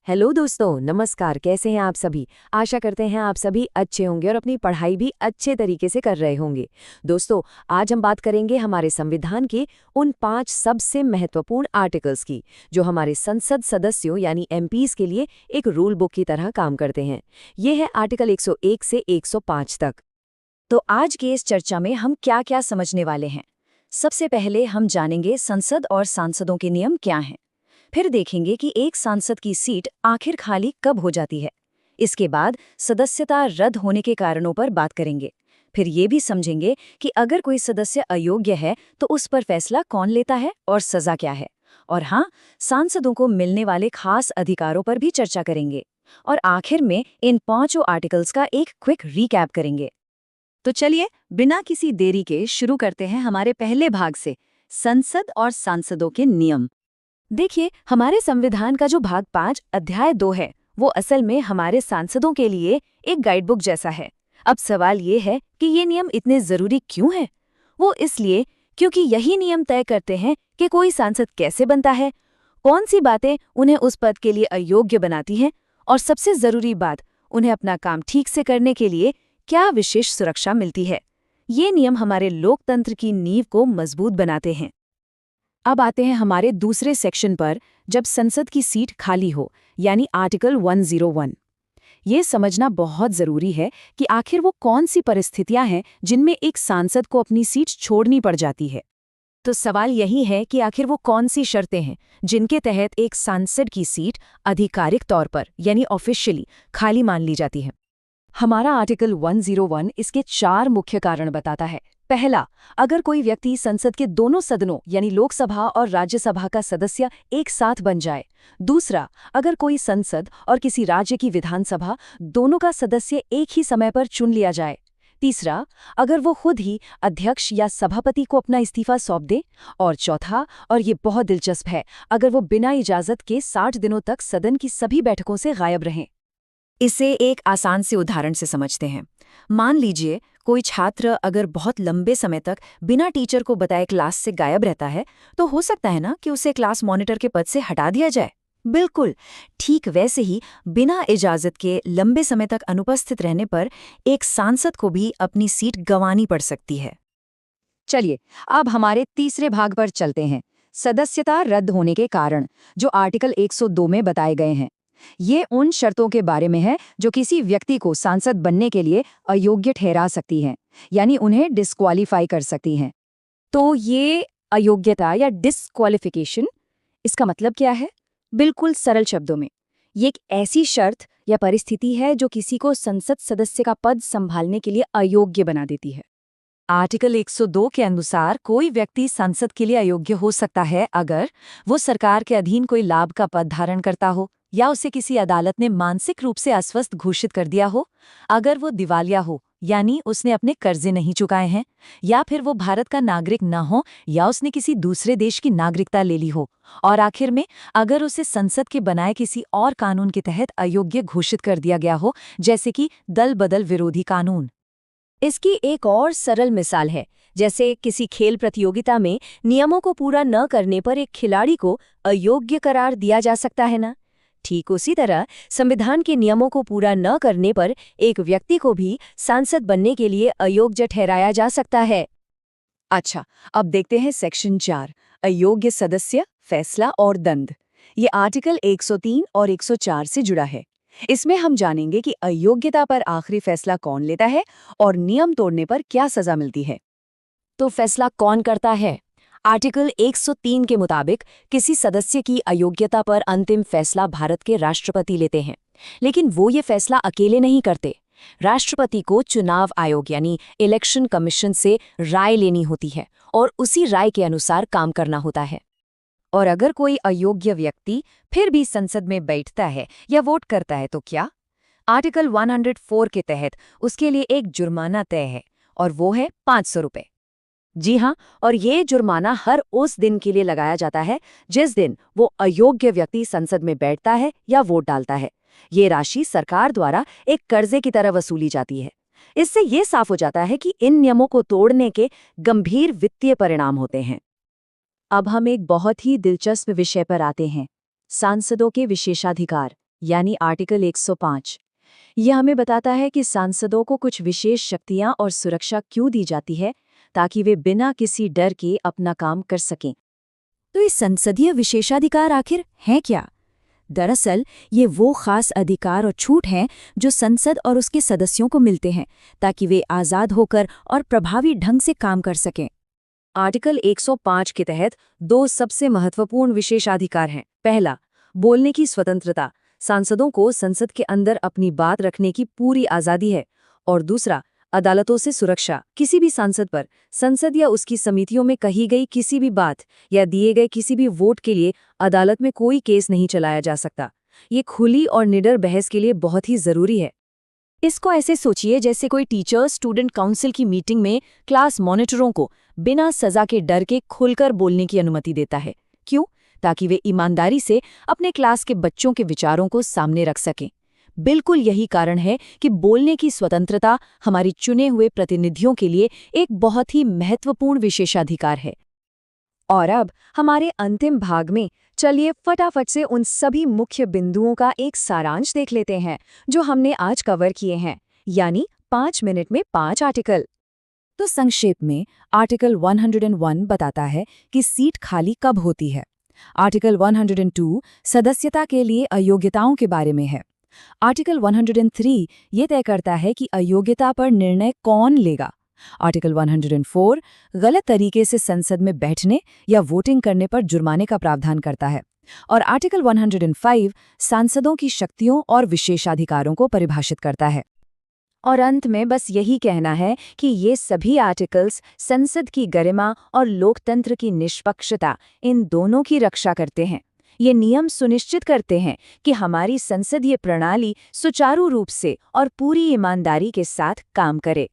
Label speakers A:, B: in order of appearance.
A: Hello दोस्तों, नमस्कार। कैसे हैं आप सभी? आशा करते हैं आप सभी अच्छे होंगे और अपनी पढ़ाई भी अच्छे तरीके से कर रहे होंगे। दोस्तों, आज हम बात करेंगे हमारे संविधान के उन 5 सबसे महत्वपूर्ण आर्टिकल्स की, जो हमारे संसद सदस्यों यानी एमपीज के लिए एक रूल बुक की तरह काम करते हैं। ये है आर्टिकल 101 से 105 तक।
B: तो आज की इस चर्चा में हम क्या क्या समझने वाले हैं। सबसे पहले हम जानेंगे संसद और सांसदों के नियम क्या हैं। फिर देखेंगे कि एक सांसद की सीट आखिर खाली कब हो जाती है। इसके बाद सदस्यता रद्द होने के कारणों पर बात करेंगे। फिर ये भी समझेंगे कि अगर कोई सदस्य अयोग्य है तो उस पर फैसला कौन लेता है और सजा क्या है। और हाँ, सांसदों को मिलने वाले खास अधिकारों पर भी चर्चा करेंगे। और आखिर में इन 5 आर्टिकल्स का एक क्विक रीकैप करेंगे। तो चलिए बिना किसी देरी के शुरू करते हैं हमारे पहले भाग से, संसद और सांसदों के नियम।
A: देखिए, हमारे संविधान का जो भाग 5 अध्याय 2 है, वो असल में हमारे सांसदों के लिए एक गाइडबुक जैसा है। अब सवाल ये है कि ये नियम इतने जरूरी क्यों हैं? वो इसलिए क्योंकि यही नियम तय करते हैं कि कोई सांसद कैसे बनता है, कौन सी बातें उन्हें उस पद के लिए अयोग्य बनाती हैं, और सबसे जरूरी बात, उन्हें अपना काम ठीक से करने के लिए क्या विशेष सुरक्षा मिलती है। ये नियम हमारे लोकतंत्र की नींव को मजबूत बनाते हैं। अब आते हैं हमारे दूसरे सेक्शन पर, जब संसद की सीट खाली हो, यानी आर्टिकल 101। ये समझना बहुत जरूरी है कि आखिर वो कौन सी परिस्थितियां हैं जिनमें एक सांसद को अपनी सीट छोड़नी पड़ जाती है। तो सवाल यही है कि आखिर वो कौन सी शर्तें हैं जिनके तहत एक सांसद की सीट आधिकारिक तौर पर यानी ऑफिशियली खाली मान ली जाती है। हमारा आर्टिकल 101 इसके 4 मुख्य कारण बताता है। पहला, अगर कोई व्यक्ति संसद के दोनों सदनों यानी लोकसभा और राज्यसभा का सदस्य एक साथ बन जाए। दूसरा, अगर कोई संसद और किसी राज्य की विधानसभा दोनों का सदस्य एक ही समय पर चुन लिया जाए। तीसरा, अगर वो खुद ही अध्यक्ष या सभापति को अपना इस्तीफा सौंप दे। और चौथा, और ये बहुत दिलचस्प है, अगर वो बिना इजाजत के 60 दिनों तक सदन की सभी बैठकों से गायब रहें। इसे एक आसान से उदाहरण से समझते हैं। मान लीजिए कोई छात्र अगर बहुत लंबे समय तक बिना टीचर को बताए क्लास से गायब रहता है, तो हो सकता है ना कि उसे क्लास मॉनिटर के पद से हटा दिया जाए। बिल्कुल ठीक वैसे ही बिना इजाजत के लंबे समय तक अनुपस्थित रहने पर एक सांसद को भी अपनी सीट गंवानी पड़ सकती है।
B: चलिए अब हमारे तीसरे भाग पर चलते हैं, सदस्यता रद्द होने के कारण, जो आर्टिकल 102 में बताए गए हैं। ये उन शर्तों के बारे में है जो किसी व्यक्ति को सांसद बनने के लिए अयोग्य ठहरा सकती हैं, यानी उन्हें डिस्क्वालीफाई कर सकती हैं। तो ये अयोग्यता या डिस्क्वालिफिकेशन, इसका मतलब क्या है? बिल्कुल सरल शब्दों में, ये एक ऐसी शर्त या परिस्थिति है जो किसी को संसद सदस्य का पद संभालने के लिए अयोग्य बना देती है। आर्टिकल 102 के अनुसार कोई व्यक्ति संसद के लिए अयोग्य हो सकता है अगर वो सरकार के अधीन कोई लाभ का पद धारण करता हो, या उसे किसी अदालत ने मानसिक रूप से अस्वस्थ घोषित कर दिया हो, अगर वो दिवालिया हो यानी उसने अपने कर्जे नहीं चुकाए हैं, या फिर वो भारत का नागरिक न हो या उसने किसी दूसरे देश की नागरिकता ले ली हो, और आखिर में अगर उसे संसद के बनाए किसी और कानून के तहत अयोग्य घोषित कर दिया गया हो, जैसे कि दल बदल विरोधी कानून।
A: इसकी एक और सरल मिसाल है, जैसे किसी खेल प्रतियोगिता में नियमों को पूरा न करने पर एक खिलाड़ी को अयोग्य करार दिया जा सकता है ना। ठीक उसी तरह संविधान के नियमों को पूरा न करने पर एक व्यक्ति को भी सांसद बनने के लिए अयोग्य ठहराया जा सकता है।
B: अच्छा, अब देखते हैं सेक्शन 4, अयोग्य सदस्य, फैसला और दंड। ये आर्टिकल 103 और 104 से जुड़ा है। इसमें हम जानेंगे कि अयोग्यता पर आखिरी फैसला कौन लेता है और नियम तोड़ने पर क्या सजा मिलती है।
A: तो फैसला कौन करता है? आर्टिकल 103 के मुताबिक किसी सदस्य की अयोग्यता पर अंतिम फैसला भारत के राष्ट्रपति लेते हैं, लेकिन वो ये फैसला अकेले नहीं करते। राष्ट्रपति को चुनाव आयोग यानी इलेक्शन कमीशन से राय लेनी होती है और उसी राय के अनुसार काम करना होता है।
B: और अगर कोई अयोग्य व्यक्ति फिर भी संसद में बैठता है या वोट करता है तो क्या? आर्टिकल 104 के तहत उसके लिए एक जुर्माना तय है, और वो है 500 रुपये।
A: जी हाँ, और ये जुर्माना हर उस दिन के लिए लगाया जाता है जिस दिन वो अयोग्य व्यक्ति संसद में बैठता है या वोट डालता है। ये राशि सरकार द्वारा एक कर्जे की तरह वसूली जाती है। इससे ये साफ हो जाता है कि इन नियमों को तोड़ने के गंभीर वित्तीय परिणाम होते हैं।
B: अब हम एक बहुत ही दिलचस्प विषय पर आते हैं, सांसदों के विशेषाधिकार, यानी आर्टिकल 105। यह हमें बताता है कि सांसदों को कुछ विशेष शक्तियां और सुरक्षा क्यों दी जाती है, ताकि वे बिना किसी डर के अपना काम कर सकें।
A: तो ये संसदीय विशेषाधिकार आखिर हैं क्या? दरअसल ये वो खास अधिकार और छूट हैं जो संसद और उसके सदस्यों को मिलते हैं ताकि वे आज़ाद होकर और प्रभावी ढंग से काम कर सकें।
B: आर्टिकल 105 के तहत दो सबसे महत्वपूर्ण विशेषाधिकार हैं। पहला, बोलने की स्वतंत्रता। सांसदों को संसद के अंदर अपनी बात रखने की पूरी आज़ादी है। और दूसरा, अदालतों से सुरक्षा। किसी भी सांसद पर संसद या उसकी समितियों में कही गई किसी भी बात या दिए गए किसी भी वोट के लिए अदालत में कोई केस नहीं चलाया जा सकता। ये खुली और निडर बहस के लिए बहुत ही ज़रूरी है।
A: इसको ऐसे सोचिए जैसे कोई टीचर स्टूडेंट काउंसिल की मीटिंग में क्लास मॉनिटरों को बिना सजा के डर के खुलकर बोलने की अनुमति देता है। क्यों? ताकि वे ईमानदारी से अपने क्लास के बच्चों के विचारों को सामने रख सकें। बिल्कुल यही कारण है कि बोलने की स्वतंत्रता हमारी चुने हुए प्रतिनिधियों के लिए एक बहुत ही महत्वपूर्ण विशेषाधिकार है।
B: और अब हमारे अंतिम भाग में चलिए फटाफट से उन सभी मुख्य बिंदुओं का एक सारांश देख लेते हैं जो हमने आज कवर किए हैं, यानी 5 मिनट में 5 आर्टिकल।
A: तो संक्षेप में आर्टिकल 101 बताता है कि सीट खाली कब होती है। आर्टिकल 102 सदस्यता के लिए अयोग्यताओं के बारे में है। आर्टिकल 103 ये तय करता है कि अयोग्यता पर निर्णय कौन लेगा। आर्टिकल 104 गलत तरीके से संसद में बैठने या वोटिंग करने पर जुर्माने का प्रावधान करता है। और आर्टिकल 105 सांसदों की शक्तियों और विशेषाधिकारों को परिभाषित करता है।
B: और अंत में बस यही कहना है कि ये सभी आर्टिकल्स संसद की गरिमा और लोकतंत्र की निष्पक्षता इन दोनों की रक्षा करते हैं। ये नियम सुनिश्चित करते हैं कि हमारी संसदीय प्रणाली सुचारू रूप से और पूरी ईमानदारी के साथ काम करे।